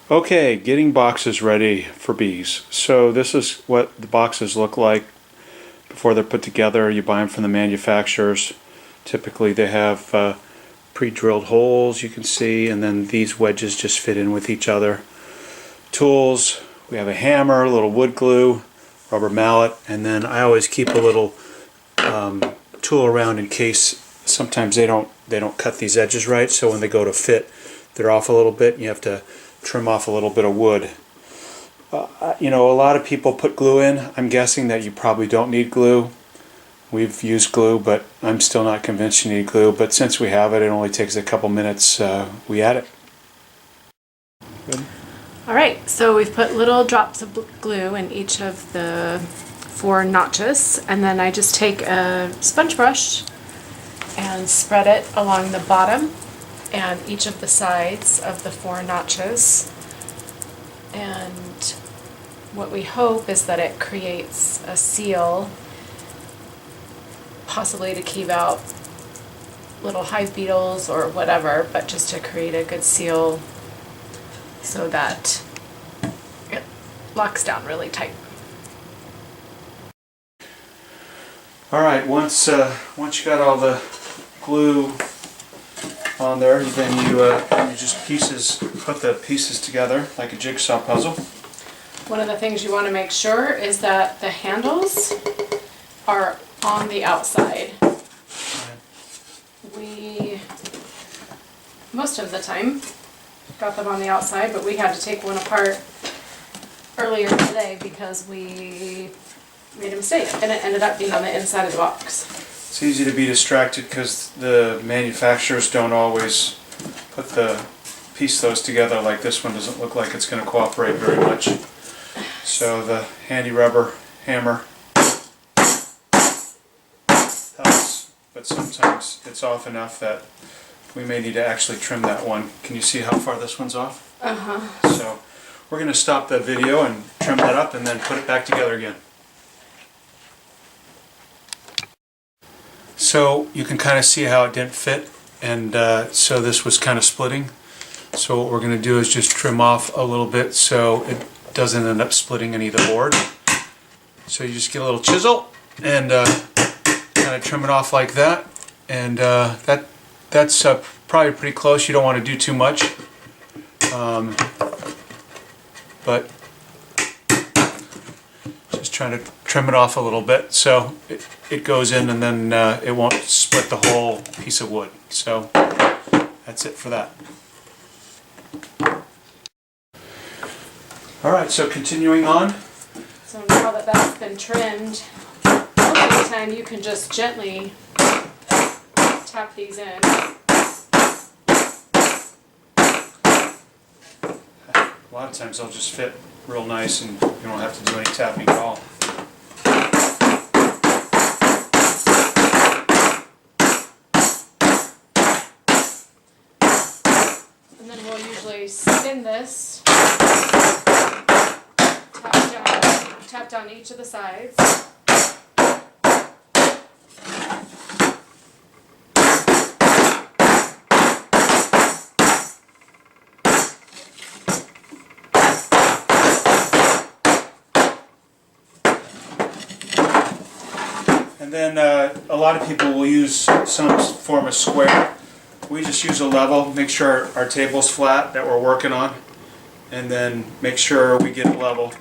Okay, getting boxes ready for bees. So this is what the boxes look like before they're put together. You buy them from the manufacturers. Typically they have pre-drilled holes, you can see, and then these wedges just fit in with each other. Tools, we have a hammer, a little wood glue, rubber mallet, and then I always keep a little tool around in case sometimes they don't cut these edges right, so when they go to fit they're off a little bit and you have to trim off a little bit of wood. You know, a lot of people put glue in. I'm guessing that you probably don't need glue. We've used glue, but I'm still not convinced you need glue, but since we have it, it only takes a couple minutes, we add it. Good. Alright, so we've put little drops of glue in each of the 4 notches, and then I just take a sponge brush and spread it along the bottom and each of the sides of the 4 notches. And what we hope is that it creates a seal, possibly to keep out little hive beetles or whatever, but just to create a good seal so that it locks down really tight. Alright, once you got all the glue on there, then you just put the pieces together like a jigsaw puzzle. One of the things you want to make sure is that the handles are on the outside. We, most of the time, got them on the outside, but we had to take one apart earlier today because we made a mistake and it ended up being on the inside of the box. It's easy to be distracted because the manufacturers don't always piece those together. Like this one doesn't look like it's going to cooperate very much. So the handy rubber hammer helps, but sometimes it's off enough that we may need to actually trim that one. Can you see how far this one's off? Uh-huh. So we're going to stop the video and trim that up and then put it back together again. So you can kind of see how it didn't fit, and so this was kind of splitting. So what we're going to do is just trim off a little bit so it doesn't end up splitting any of the board. So you just get a little chisel and kind of trim it off like that, and that's probably pretty close. You don't want to do too much, but just trying to trim it off a little bit so it goes in and then it won't split the whole piece of wood. So that's it for that. Alright, so continuing on. So now that that's been trimmed, most of the time you can just gently tap these in. A lot of times they'll just fit real nice and you don't have to do any tapping at all. And then we'll usually spin this, tap down each of the sides. And then a lot of people will use some form of square. We just use a level, make sure our table's flat that we're working on, and then make sure we get it level.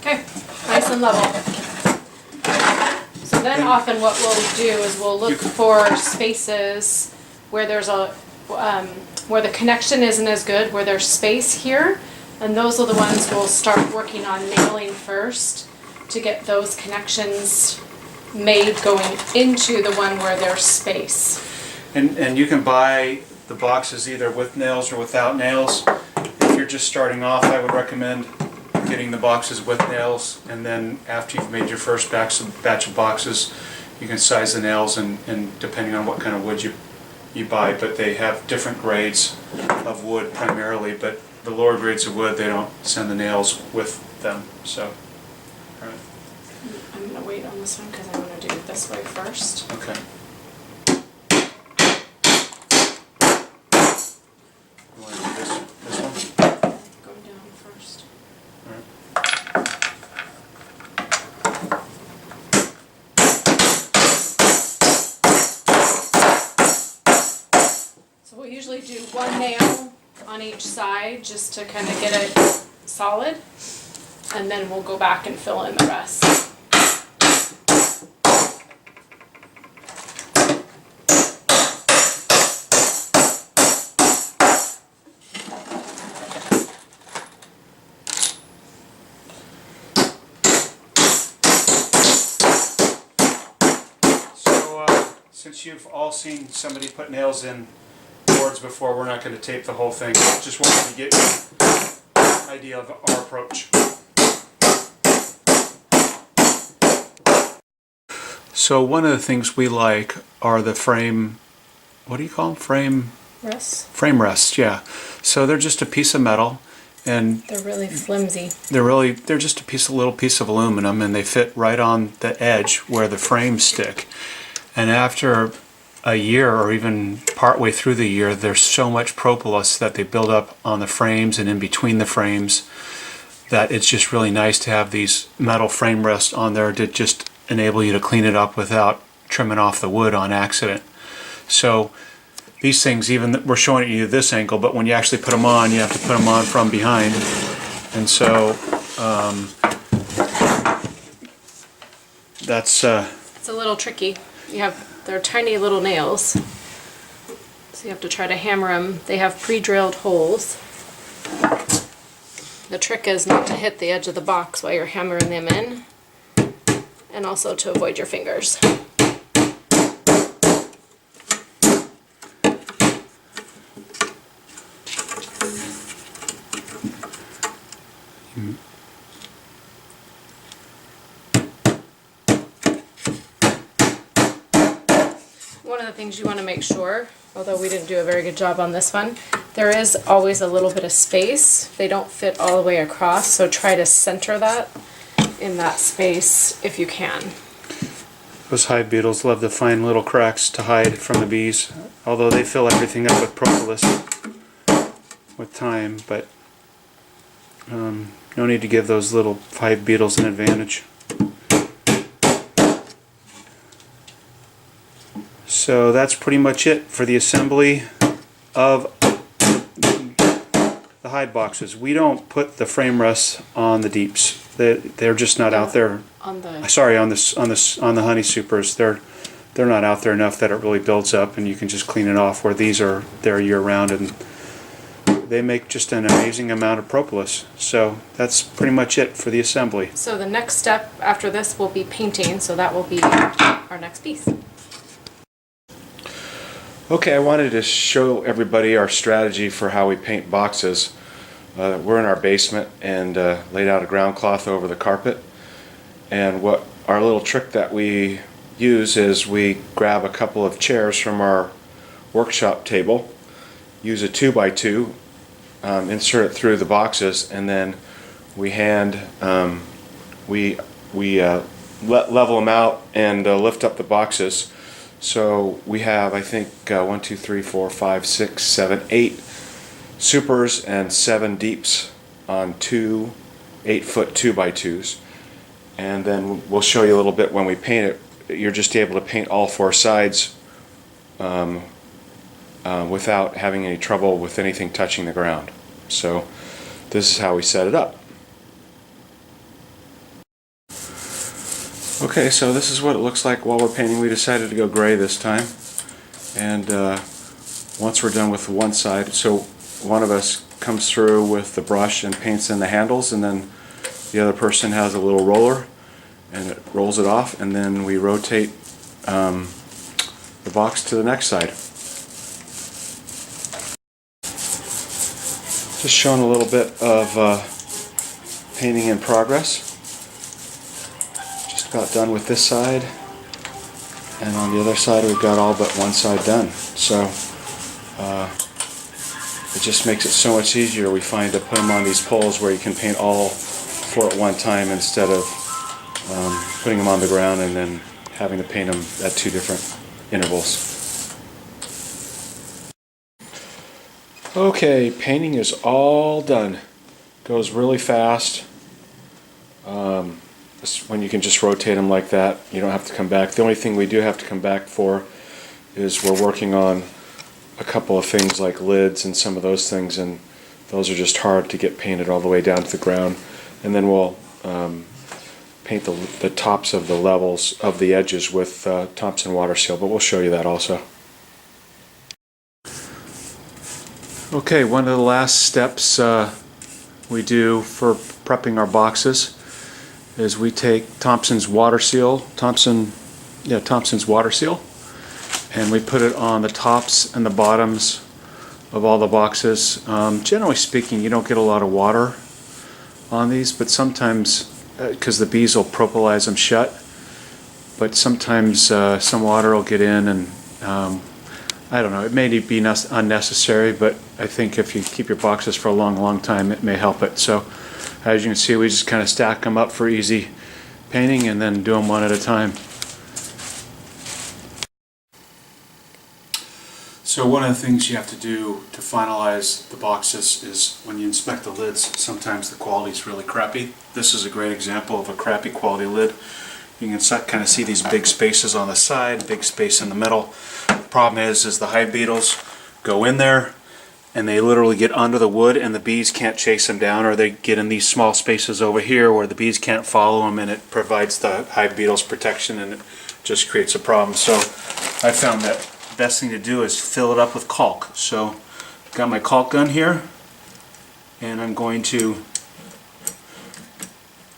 Okay, nice and level. So then often what we'll do is we'll look for spaces where there's a where the connection isn't as good, where there's space here, and those are the ones we'll start working on nailing first to get those connections made going into the one where there's space. And you can buy the boxes either with nails or without nails. If you're just starting off, I would recommend getting the boxes with nails, and then after you've made your first batch of boxes, you can size the nails and depending on what kind of wood you buy, but they have different grades of wood primarily, but the lower grades of wood, they don't send the nails with them. So, all right. I'm going to wait on this one because I want to do it this way first. Okay. You want to do this one? Go down first. All right. So we'll usually do one nail on each side just to kind of get it solid, and then we'll go back and fill in the rest. Since you've all seen somebody put nails in boards before, we're not going to tape the whole thing. Just wanted to get you an idea of our approach. So one of the things we like are the frame, what do you call them? Frame rests, yeah. So they're just a piece of metal, and they're really flimsy. They're just a little piece of aluminum, and they fit right on the edge where the frames stick. And after a year, or even partway through the year, there's so much propolis that they build up on the frames and in between the frames that it's just really nice to have these metal frame rests on there to just enable you to clean it up without trimming off the wood on accident. So these things, even we're showing you this angle, but when you actually put them on, you have to put them on from behind. And so that's it's a little tricky. They're tiny little nails, so you have to try to hammer them. They have pre-drilled holes. The trick is not to hit the edge of the box while you're hammering them in, and also to avoid your fingers. One of the things you want to make sure, although we didn't do a very good job on this one, there is always a little bit of space. They don't fit all the way across, so try to center that in that space if you can. Those hive beetles love to find little cracks to hide from the bees, although they fill everything up with propolis with time, but no need to give those little hive beetles an advantage. So that's pretty much it for the assembly of the hide boxes. We don't put the frame rests on the deeps. They're just not out there. On the On the honey supers, they're not out there enough that it really builds up, and you can just clean it off. Where these are, they're year round, and they make just an amazing amount of propolis. So that's pretty much it for the assembly. So the next step after this will be painting, so that will be our next piece. Okay, I wanted to show everybody our strategy for how we paint boxes. We're in our basement and laid out a ground cloth over the carpet. And what our little trick that we use is we grab a couple of chairs from our workshop table, use a 2x2, insert it through the boxes, and then we level them out and lift up the boxes. So we have, I think, 1, 2, 3, 4, 5, 6, 7, 8 supers and 7 deeps on 2 8-foot 2x2s. And then we'll show you a little bit when we paint it. You're just able to paint all 4 sides without having any trouble with anything touching the ground. So this is how we set it up. Okay, so this is what it looks like while we're painting. We decided to go gray this time, and once we're done with one side, so one of us comes through with the brush and paints in the handles, and then the other person has a little roller and it rolls it off, and then we rotate the box to the next side. Just showing a little bit of painting in progress. Got done with this side, and on the other side we've got all but one side done. So it just makes it so much easier, we find, to put them on these poles where you can paint all 4 at one time instead of putting them on the ground and then having to paint them at 2 different intervals. Okay, painting is all done. Goes really fast. When you can just rotate them like that, you don't have to come back. The only thing we do have to come back for is we're working on a couple of things like lids and some of those things, and those are just hard to get painted all the way down to the ground. And then we'll paint the tops of the levels of the edges with Thompson water seal, but we'll show you that also. Okay, one of the last steps we do for prepping our boxes is we take Thompson's water seal, Thompson's water seal, and we put it on the tops and the bottoms of all the boxes. Generally speaking, you don't get a lot of water on these, but sometimes, because the bees will propolize them shut, but sometimes some water will get in, and I don't know, it may be unnecessary, but I think if you keep your boxes for a long time, it may help it. So as you can see, we just kind of stack them up for easy painting and then do them one at a time. So one of the things you have to do to finalize the boxes is when you inspect the lids, sometimes the quality is really crappy. This is a great example of a crappy quality lid. You can kind of see these big spaces on the side, big space in the middle. The problem is the hive beetles go in there and they literally get under the wood, and the bees can't chase them down, or they get in these small spaces over here where the bees can't follow them, and it provides the hive beetles protection, and it just creates a problem. So I found that the best thing to do is fill it up with caulk. So I've got my caulk gun here, and I'm going to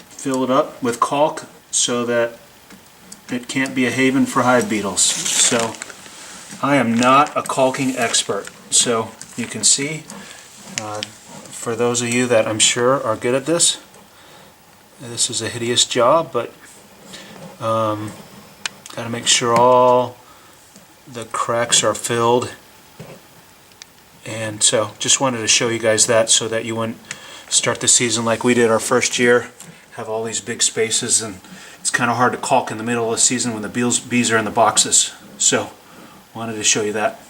fill it up with caulk so that it can't be a haven for hive beetles. So I am not a caulking expert, so you can see, for those of you that I'm sure are good at this, this is a hideous job, but got to make sure all the cracks are filled. And so just wanted to show you guys that so that you wouldn't start the season like we did our first year, have all these big spaces, and it's kind of hard to caulk in the middle of the season when the bees are in the boxes. So wanted to show you that.